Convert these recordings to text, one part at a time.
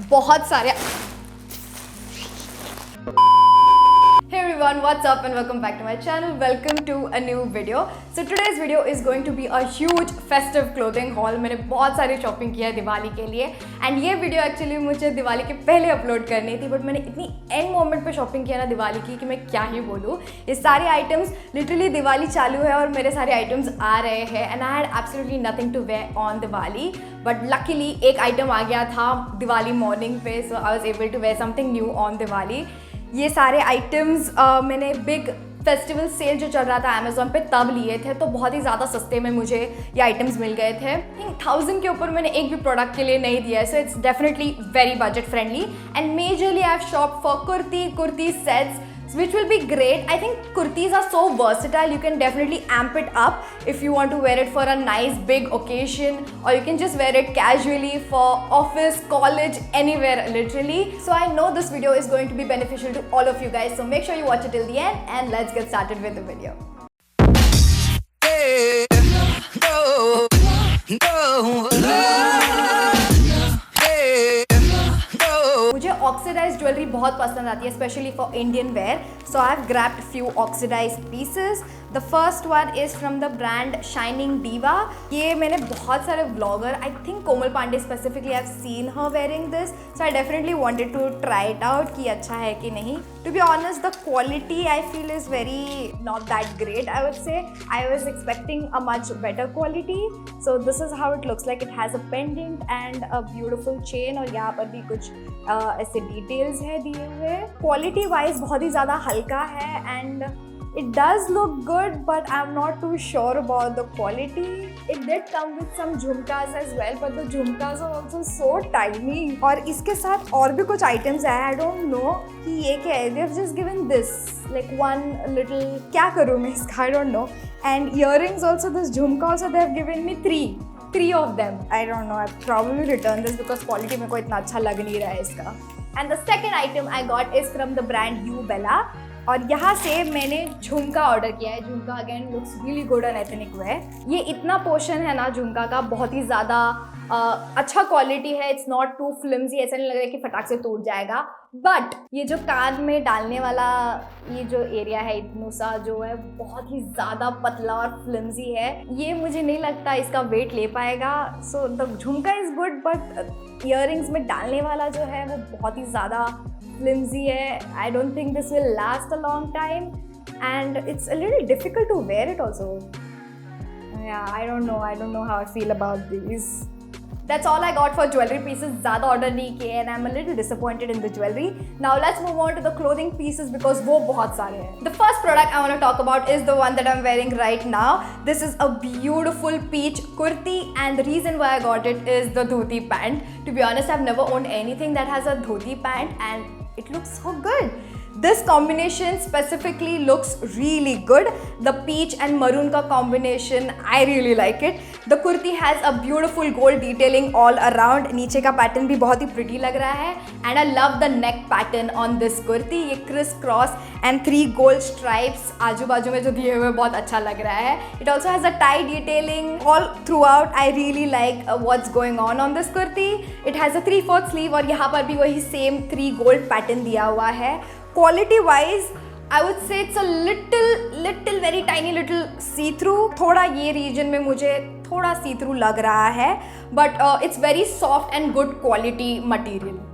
बहुत सारे Hey everyone, what's up and welcome back to my channel. Welcome to a new video. So today's video is going to be a huge festive clothing haul. मैंने बहुत सारी shopping किया है दिवाली के लिए and ये वीडियो एक्चुअली मुझे दिवाली के पहले अपलोड करनी थी बट मैंने इतनी एंड मोमेंट पे शॉपिंग किया ना दिवाली की कि मैं क्या ही बोलूँ. ये सारे आइटम्स लिटरली दिवाली चालू है और मेरे सारे आइटम्स आ रहे हैं and I had absolutely nothing to wear on Diwali but luckily एक आइटम आ गया था दिवाली मॉर्निंग पे so I was able to wear something new on Diwali. ये सारे आइटम्स मैंने बिग फेस्टिवल सेल जो चल रहा था अमेज़ॉन पे तब लिए थे तो बहुत ही ज़्यादा सस्ते में मुझे ये आइटम्स मिल गए थे. 1000 के ऊपर मैंने एक भी प्रोडक्ट के लिए नहीं दिया है so it's definitely very budget friendly and majorly I have शॉप्ड for kurti sets which will be great. I think kurtis are so versatile. You can definitely amp it up if you want to wear it for a nice big occasion or you can just wear it casually for office, college, anywhere literally. So I know this video is going to be beneficial to all of you guys. So make sure you watch it till the end and let's get started with the video. मुझे oxidised jewellery बहुत पसंद आती है specially for Indian wear so I have grabbed few oxidised pieces. The first one is from the brand shining diva. ये मैंने बहुत सारे vlogger I think Komal Pandey specifically I have seen her wearing this so I definitely wanted to try it out कि अच्छा है कि नहीं. To be honest the quality I feel is very not that great. I would say I was expecting a much better quality. So this is how it looks like. It has a pendant and a beautiful chain और यहाँ पर भी कुछ ऐसे details है दिए हुए. Quality wise बहुत ही ज़्यादा हल्का है and it does look good but I'm not too sure about the quality. It did come with some झुमकास as well but the झुमकास are also so tiny. और इसके साथ और भी कुछ items है. I don't know कि ये क्या है. They've just given this like one little क्या करूँ मैं इसका I don't know. And earrings also, this झुमका also they have given me three of them. I don't know. I probably return this because quality मेरे को इतना अच्छा लग नहीं रहा है इसका. And the second item I got is from the brand You Bella. और यहाँ से मैंने झुमका ऑर्डर किया है. Jhumka again looks really good and ethnic way. ये इतना पोर्शन है ना झुमका का बहुत ही ज़्यादा अच्छा क्वालिटी है. It's not too flimsy. ऐसा नहीं लग रहा है कि फटाक से टूट जाएगा. बट ये जो कान में डालने वाला ये जो एरिया है इतना सा जो है बहुत ही ज़्यादा पतला और फ्लिम्जी है. ये मुझे नहीं लगता इसका वेट ले पाएगा. सो द झुमका इज़ गुड बट ईयरिंग्स में डालने वाला जो है वो बहुत ही ज़्यादा flimsy है. I don't think this will last a long time and it's a little difficult to wear it also. Yeah, I don't know how I feel about these. That's all I got for jewelry pieces. ज़्यादा order नहीं किए and I'm a little disappointed in the jewelry. Now let's move on to the clothing pieces because वो बहुत सारे हैं. The first product I want to talk about is the one that I'm wearing right now. This is a beautiful peach kurti and the reason why I got it is the dhoti pant. To be honest, I've never owned anything that has a dhoti pant and it looks so good. This combination specifically looks really good. The peach and maroon ka combination, I really like it. The kurti has a beautiful gold detailing all around. नीचे का pattern भी बहुत ही pretty लग रहा है and I love the neck pattern on this kurti. ये criss cross and 3 gold stripes आजू बाजू में जो दिए हुए बहुत अच्छा लग रहा है. It also has a tie detailing all throughout. I really like what's going on this kurti. It has a 3/4 sleeve और यहाँ पर भी वही same 3 gold pattern दिया हुआ है. Quality wise I would say it's a little very tiny little see through. थोड़ा ये region में मुझे थोड़ा see through लग रहा है but it's very soft and good quality material.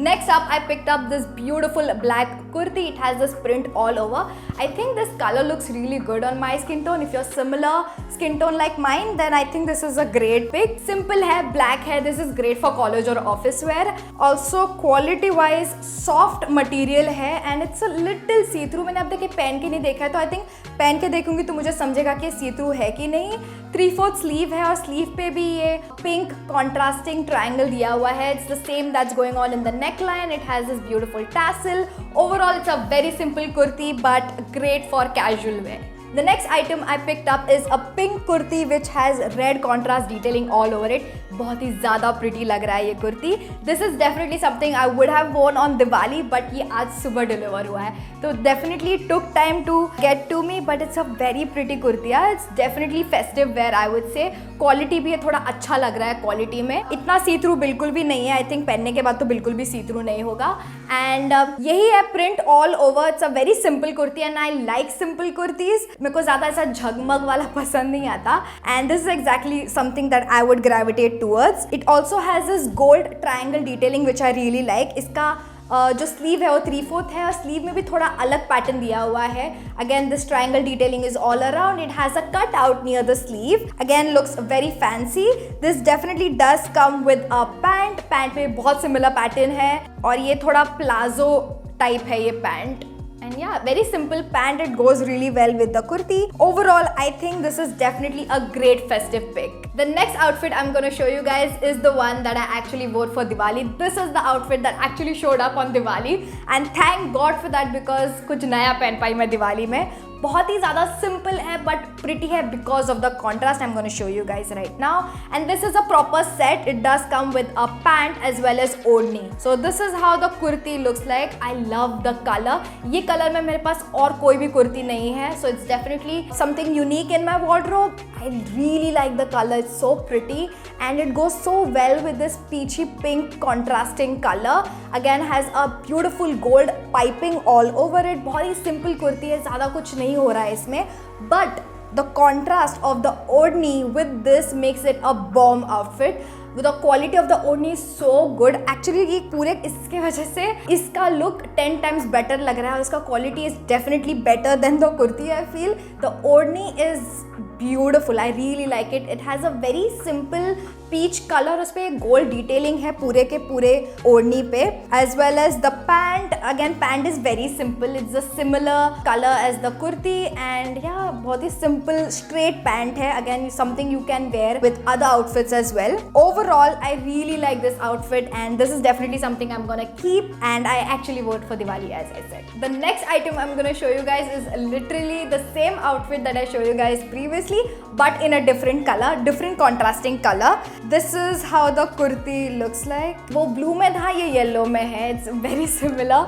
Next up, I picked up this beautiful black kurti. It has this print all over. I think this color looks really good on my skin tone. If you're similar skin tone like mine, then I think this is a great pick. Simple है, black है. This is great for college or office wear. Also, quality wise, soft material है and it's a little see through. मैंने अब तक ये पहन के नहीं देखा है तो I think पहन के देखूंगी तो मुझे समझेगा कि see through है कि नहीं. 3/4 स्लीव है और स्लीव पे भी ये पिंक कॉन्ट्रास्टिंग ट्राइंगल दिया हुआ है. It's the same that's going on in the neckline. It has this beautiful tassel. Overall, it's a very simple kurti but great for casual wear. The next item I picked up is a pink kurti which has red contrast detailing all over it. बहुत ही ज़्यादा pretty लग रहा है ये kurti. This is definitely something I would have worn on Diwali but ये आज सुबह deliver हुआ है. तो definitely took time to get to me but it's a very pretty kurti. It's definitely festive wear I would say. Quality भी है, थोड़ा अच्छा लग रहा है क्वालिटी में, इतना सी थ्रू बिल्कुल भी नहीं है। आई थिंक पहनने के बाद तो बिल्कुल भी सी थ्रू नहीं होगा। एंड यही है print all over. It's a very simple kurti and I like simple kurtis. मेरे को ज़्यादा ऐसा झगमग वाला पसंद नहीं आता and this is exactly something that I would gravitate towards. It also has this gold triangle detailing which I really like. इसका जो स्लीव है वो 3/4 है और स्लीव में भी थोड़ा अलग पैटर्न दिया हुआ है। Again this triangle detailing is all around. It has a cut out near the sleeve. Again looks very fancy. This definitely does come with a pant. Pant में बहुत सिमिलर पैटर्न है और ये थोड़ा प्लाजो टाइप है ये pant. And yeah, very simple pant. It goes really well with the kurti. Overall, I think this is definitely a great festive pick. The next outfit I'm going to show you guys is the one that I actually wore for Diwali. This is the outfit that actually showed up on Diwali and thank God for that because कुछ नया पहन पाई मैं दिवाली में। बहुत ही ज़्यादा simple है but pretty है because of the contrast. I am gonna show you guys right now and this is a proper set. It does come with a pant as well as odhni. So this is how the kurti looks like. I love the colour. ये कलर में मेरे पास और कोई भी कुर्ती नहीं है so it's definitely something unique in my wardrobe. I really like the color. It's so pretty and it goes so well with this peachy pink contrasting color. Again has a beautiful gold piping all over it. बहुत ही simple kurti है, ज़्यादा कुछ नहीं हो रहा है इसमें but the contrast of the ओढ़नी with this makes it a bomb outfit. The quality of the ओढ़नी is so good. Actually ये पूरे इसके वजह से इसका look 10 times better लग रहा है और इसका quality is definitely better than the kurti I feel. The ओढ़नी is beautiful. I really like it. It has a very simple peach colour, उस पर गोल्ड डिटेलिंग है पूरे के पूरे ओढ़नी पे as well as the pant. Again pant is very simple. It's a similar colour as the kurti and yeah बहुत ही सिंपल स्ट्रेट पैंट है. Again something you can wear with other outfits as well. Overall I really like this outfit and this is definitely something I am gonna keep and I actually wore for Diwali as I said. The next item I'm going to show you guys is literally the same outfit that I showed you guys previously but in a different color, different contrasting color. This is how the kurti looks like. वो blue में था, ये yellow में है. It's very similar.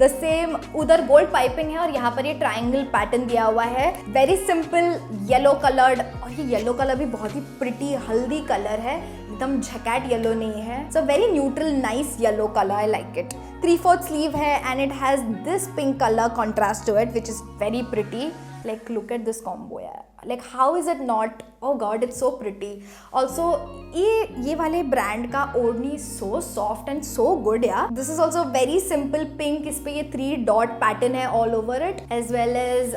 The same. उधर gold piping है और यहाँ पर ये triangle pattern दिया हुआ है. Very simple yellow colored और ये yellow color भी बहुत ही pretty हल्दी color है. एकदम झकाट येलो नहीं है. It's a very neutral nice yellow color. I like it. 3/4 sleeve है and it has this pink color contrast to it which is very pretty. Like look at this combo यार. Like how is it not? Oh God, it's so pretty. Also ये वाले brand का ओढ़नी so soft and so good यार. This is also very simple pink. इस पे ये 3 dot pattern है all over it as well as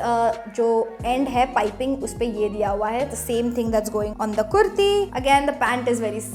जो end है piping उस पे ये दिया हुआ है. The same thing that's going on the kurti. Again the pant is very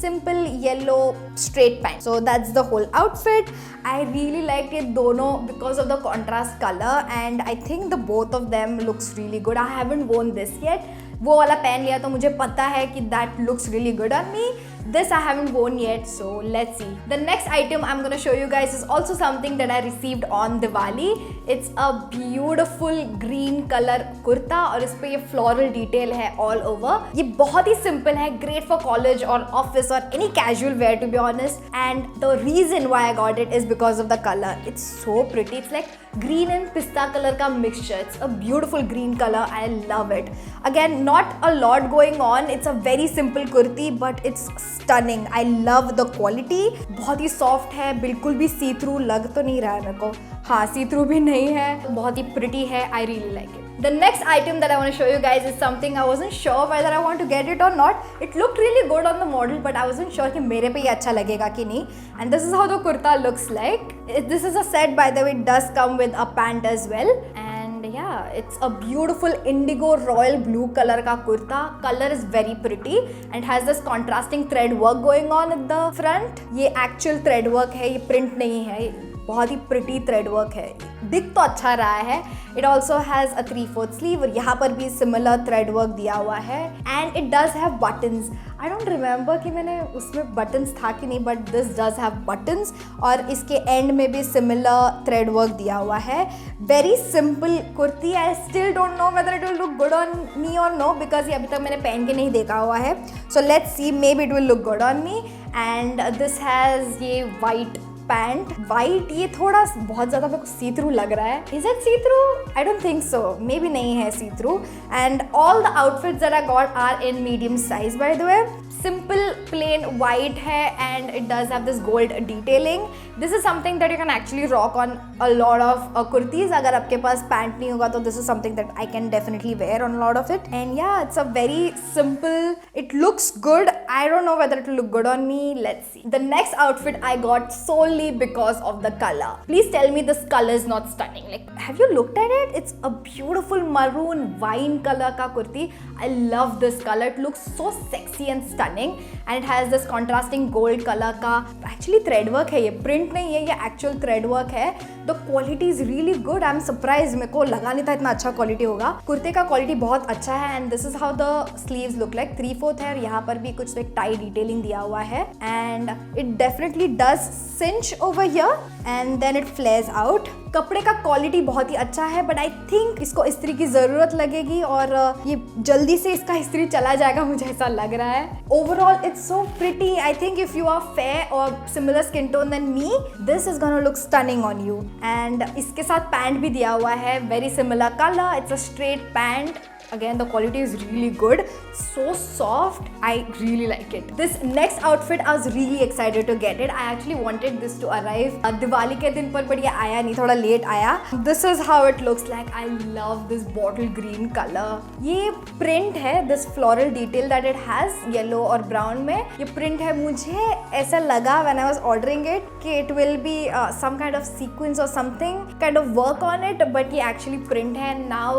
simple yellow straight pant. So that's the whole outfit. I really liked it दोनों because of the contrast color and I think the both of them looks really good. I haven't worn this yet. वो वाला पहन लिया तो मुझे पता है कि that looks really good on me. This I haven't worn yet, so let's see. The next item I'm gonna show you guys is also something that I received on Diwali. It's a beautiful green color kurta और इस पे ये floral detail है all over. ये बहुत ही simple है, great for college or office or any casual wear to be honest. And the reason why I got it is because of the color. It's so pretty. It's like green and pista color का mixture. It's a beautiful green color. I love it. Again, not a lot going on. It's a very simple kurti but it's stunning. I love the quality. बहुत ही soft है, बिल्कुल भी see through लग तो नहीं रहा है मेरे को. हाँ, see through भी नहीं है, बहुत ही pretty है. I really like it. The next item that I want to show you guys is something I wasn't sure whether I want to get it or not. It looked really good on the model but I wasn't sure कि मेरे पे ये अच्छा लगेगा कि नहीं. And this is how the kurta looks like. This is a set by the way. It does come with a pant as well. And yeah, it's a beautiful indigo royal blue color का kurta. Color is very pretty and has this contrasting thread work going on at the front. ये actual thread work है, ये print नहीं है. बहुत ही pretty thread work है, दिख तो अच्छा रहा है. It also has a 3/4 sleeve और यहाँ पर भी सिमिलर थ्रेड वर्क दिया हुआ है and it does have buttons. I don't remember कि मैंने उसमें बटन्स था कि नहीं but this does have buttons और इसके एंड में भी सिमिलर थ्रेड वर्क दिया हुआ है. Very simple kurti. I still don't know whether it will look good on me और नो बिकॉज ये अभी तक मैंने पहन के नहीं देखा हुआ है. So let's see, may be it will look good on me. And this has ये वाइट पैंट वाइट, ये थोड़ा बहुत ज़्यादा मेरे को सी थ्रू लग रहा है. Is it see through? I don't think so, maybe नहीं है see through. And all the outfits that I got are in medium size by the way. Simple plain white है and it does have this gold detailing. This is something that you can actually rock on a lot of kurtis. अगर आपके पास pant नहीं होगा तो this is something that I can definitely wear on a lot of it. And yeah, it's a very simple, it looks good. I don't know whether it will look good on me. Let's see. The next outfit I got solely because of the color. Please tell me this color is not stunning. Like, have you looked at it? It's a beautiful maroon wine color का kurti. I love this color. It looks so sexy and stunning. And it has this contrasting gold color का actually thread work है, ये print नहीं है, ये actual thread work है. The quality is really good. I'm surprised, मेरे को लगा नहीं था इतना अच्छा quality होगा. कुर्ते का quality बहुत अच्छा है and this is how the sleeves look like. 3/4 है और यहाँ पर भी कुछ एक tie detailing दिया हुआ है and it definitely does cinch over here and then it flares out. कपड़े का क्वालिटी बहुत ही अच्छा है बट आई थिंक इसको इस्त्री की ज़रूरत लगेगी और ये जल्दी से इसका इस्त्री चला जाएगा, मुझे ऐसा लग रहा है. Overall it's so pretty. I think if you are fair और similar skin tone than me, this is gonna look stunning on you. And इसके साथ पैंट भी दिया हुआ है, very similar colour. It's a straight pant. Again, the quality is really good, so soft. I really like it. This next outfit I was really excited to get it. I actually wanted this to arrive Diwali के दिन पर, but ये आया नहीं, थोड़ा late आया. This is how it looks like. I love this bottle green color. ये print है, this floral detail that it has, yellow और brown में ये print है. मुझे ऐसा लगा when I was ordering it कि it will be some kind of sequence or something kind of work on it, but ये actually print है. Now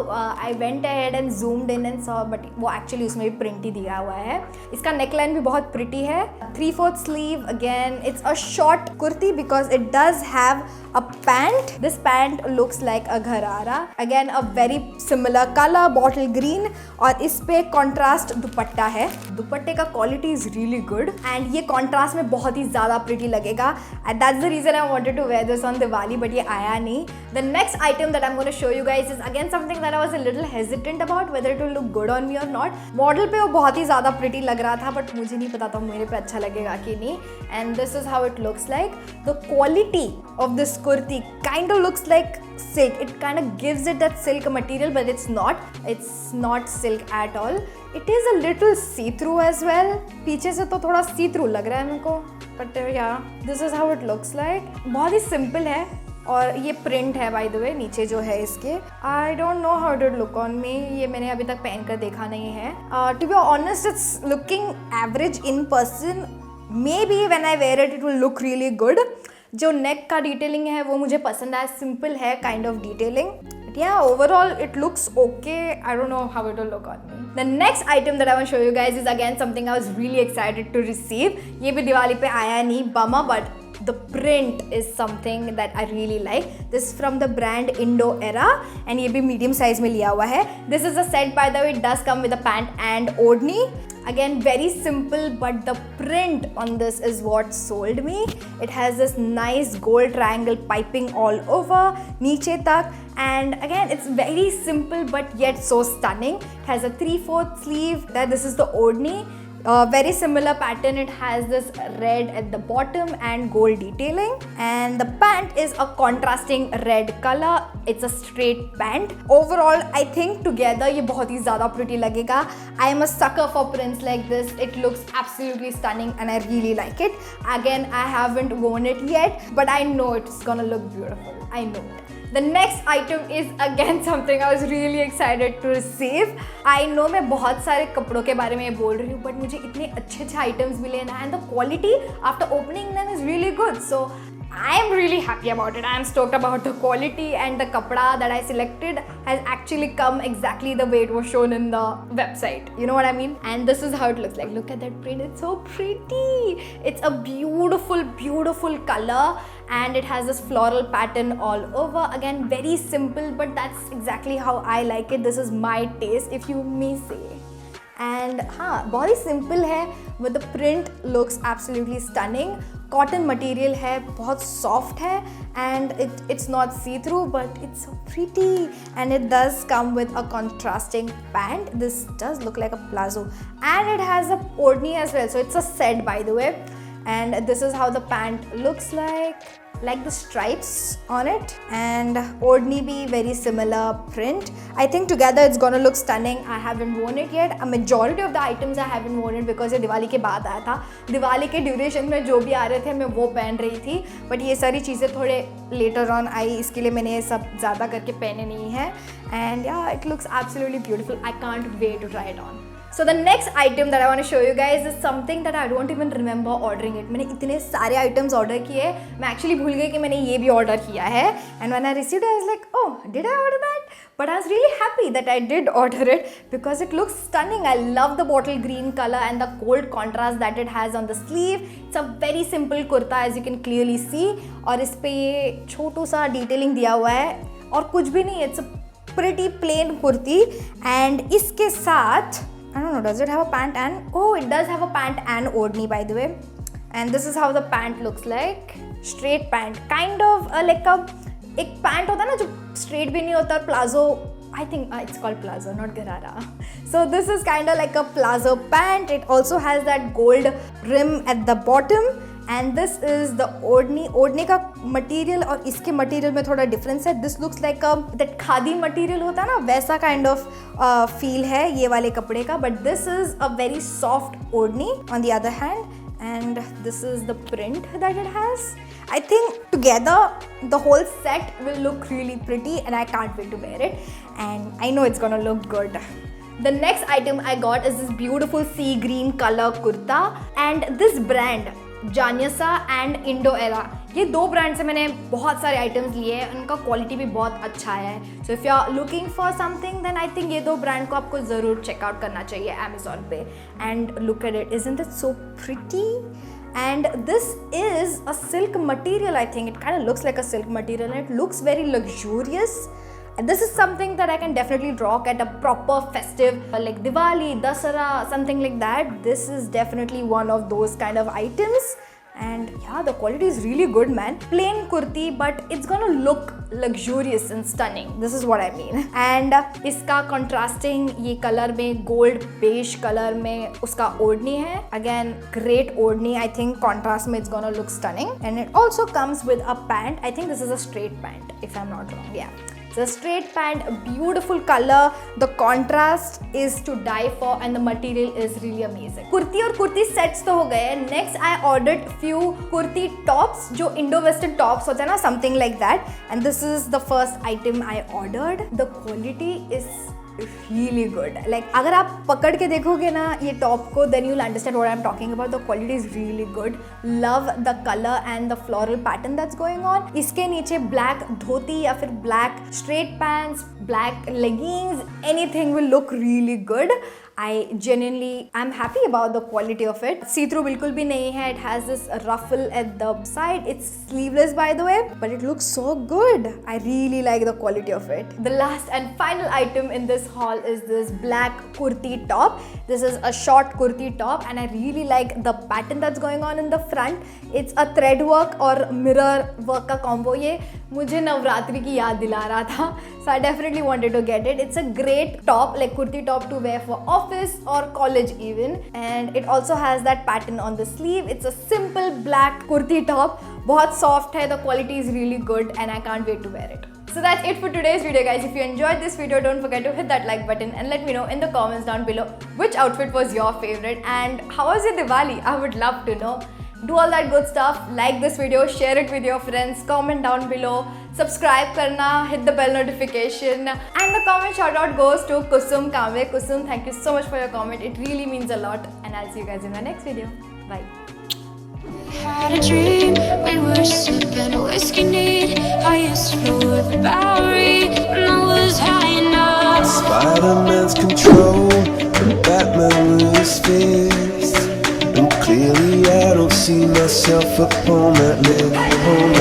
I went ahead and zoomed in and saw, but वो actually उसमें भी print ही दिया हुआ है. इसका neckline भी बहुत pretty है. 3/4 sleeve. Again, it's a short kurti because it does have a pant. This pant looks like a gharara. Again, a very similar color, bottle green. और इस पे contrast दुपट्टा है. दुपट्टे का quality is really good and ये contrast में बहुत ही ज़्यादा pretty लगेगा. And that's the reason I wanted to wear this on Diwali, but ये आया नहीं. The next item that I'm going to show you guys is again something that I was a little hesitant about whether it will look good on me or not. Model पे वो बहुत ही ज़्यादा pretty लग रहा था but मुझे नहीं पता था मेरे पे अच्छा लगेगा कि नहीं. And this is how it looks like. The quality of this kurti kind of looks like silk. It kind of gives it that silk material but it's not. It's not silk at all. It is a little see-through as well. पीछे से तो थोड़ा see-through लग रहा है मेरे को. But yeah, this is how it looks like. बहुत ही simple है और ये प्रिंट है बाय द वे नीचे जो है इसके. I don't know how it look on me. ये मैंने अभी तक पहन कर देखा नहीं है. To be honest it's looking average in person. Maybe when I wear it will look really good. जो नेक का डिटेलिंग है वो मुझे पसंद आया. सिंपल है kind of detailing. Yeah, overall it looks okay. I don't know how it will look on me. The next item that I want to show you guys is again something I was really excited to receive. ये भी दिवाली पे आया नहीं, bummer, but the print is something that I really like. This is from the brand Indo Era and ये भी medium size में लिया हुआ है. This is a set by the way. It does come with a pant and odni. Again, very simple, but the print on this is what sold me. It has this nice gold triangle piping all over, नीचे तक. And again, it's very simple but yet so stunning. It has a 3/4 sleeve. This is the odni. Very similar pattern. It has this red at the bottom and gold detailing and the pant is a contrasting red color. It's a straight pant. Overall I think together ये बहुत ही ज़्यादा pretty लगेगा. I am a sucker for prints like this. It looks absolutely stunning and I really like it. Again, I haven't worn it yet but I know it's gonna look beautiful. I know it. The next item is again something I was really excited to receive. I know मैं बहुत सारे कपड़ों के बारे में बोल रही हूँ but मुझे इतने अच्छे items मिले ना and the quality after opening them is really good. So I am really happy about it. I am stoked about the quality and the kapda that I selected has actually come exactly the way it was shown in the website. You know what I mean? And this is how it looks like. Look at that print. It's so pretty. It's a beautiful, beautiful color and it has this floral pattern all over. Again, very simple, but that's exactly how I like it. This is my taste, if you may say. And हाँ, बहुत ही simple है, but the print looks absolutely stunning. Cotton material है, बहुत soft है, and it's not see-through, but it's so pretty. And it does come with a contrasting pant. This does look like a palazzo, and it has a odni as well. So it's a set, by the way. and this is how the pant looks like the stripes on it, and odni bhi very similar print. I think together it's gonna look stunning. I haven't worn it yet. A majority of the items I haven't worn it because ये दिवाली के बाद आया था. दिवाली के duration में जो भी आ रहे थे मैं वो पहन रही थी, बट ये सारी चीज़ें थोड़े लेटर ऑन आई, इसके लिए मैंने ये सब ज़्यादा करके पहने नहीं है. And yeah it looks absolutely beautiful. I can't wait to try it on. So the next item that I want to show you guys is something that I don't even remember ordering it. मैंने इतने सारे items order किए, मैं actually भूल गई कि मैंने ये भी order किया है. And when I received it, I was like, oh, did I order that? But I was really happy that I did order it because it looks stunning. I love the bottle green color and the gold contrast that it has on the sleeve. It's a very simple kurta as you can clearly see. और इस पे ये छोटू सा detailing दिया हुआ है और कुछ भी नहीं. It's a pretty plain kurti and इसके साथ I don't know, does it have a pant and... Oh, it does have a pant and odni by the way. And this is how the pant looks like. Straight pant. Kind of like a... एक pant होता है ना जो straight भी नहीं होता और plazo... I think it's called plazo, not garara. So this is kind of like a plazo pant. It also has that gold rim at the bottom. And this is the odni. Odni का material और इसके material में थोड़ा difference है. This looks like a that khadi material होता है ना वैसा kind of feel है ये वाले कपड़े का. But this is a very soft odni on the other hand. And this is the print that it has. I think together the whole set will look really pretty and I can't wait to wear it. And I know it's gonna look good. The next item I got is this beautiful sea green color kurta. And this brand जानियसा and Indo Era, ये दो brand से मैंने बहुत सारे items लिए हैं. उनका क्वालिटी भी बहुत अच्छा है. So if you are looking for something then I think ये दो ब्रांड को आपको ज़रूर चेकआउट करना चाहिए अमेजोन पे. And look at it, isn't it so pretty? And this is a silk material. I think it kind of looks like a silk material and it looks very luxurious. And this is something that I can definitely rock at a proper festive like Diwali, Dasara, something like that. This is definitely one of those kind of items. And yeah, the quality is really good, man. Plain kurti, but it's gonna look luxurious and stunning. This is what I mean. And इसका contrasting ये color में gold beige color में उसका ओढ़नी है. Again, great ओढ़नी. I think contrast में it's gonna look stunning. And it also comes with a pant. I think this is a straight pant, if I'm not wrong. Yeah. It's a straight pant, beautiful color. The contrast is to die for and the material is really amazing. Kurti और kurti sets तो हो गए. Next I ordered few kurti tops जो Indo-Western tops होते हैं ना, something like that. And this is the first item I ordered. The quality is really good. Like अगर आप पकड़ के देखोगे ना ये टॉप को, then you'll understand what I'm talking about. The quality is really good. Love the color and the floral pattern that's going on. इसके नीचे black धोती या फिर black straight pants, black leggings, anything will look really good. I'm happy about the quality of it. See-through बिल्कुल भी नहीं है. It has this ruffle at the side. It's sleeveless by the way, but it looks so good. I really like the quality of it. The last and final item in this haul is this black kurti top. This is a short kurti top and I really like the pattern that's going on in the front. It's a thread work और mirror work का combo. ये मुझे नवरात्रि की याद दिला रहा था. So I definitely wanted to get it. It's a great top, like kurti top to wear for office or college even. And it also has that pattern on the sleeve. It's a simple black kurti top. बहुत soft है. The quality is really good and I can't wait to wear it. So that's it for today's video, guys. If you enjoyed this video, don't forget to hit that like button and let me know in the comments down below which outfit was your favorite and how was your Diwali? I would love to know. Do all that good stuff. Like this video, share it with your friends, comment down below, subscribe karna, hit the bell notification, and the comment shout out goes to Kusum Kamve. Kusum, thank you so much for your comment. It really means a lot, and I'll see you guys in my next video. Bye. Had a dream, we were sipping whiskey neat. I used to float the Bowery when I was high enough. Spider-Man's control and Batman with his fist. And clearly I don't see myself upon that list.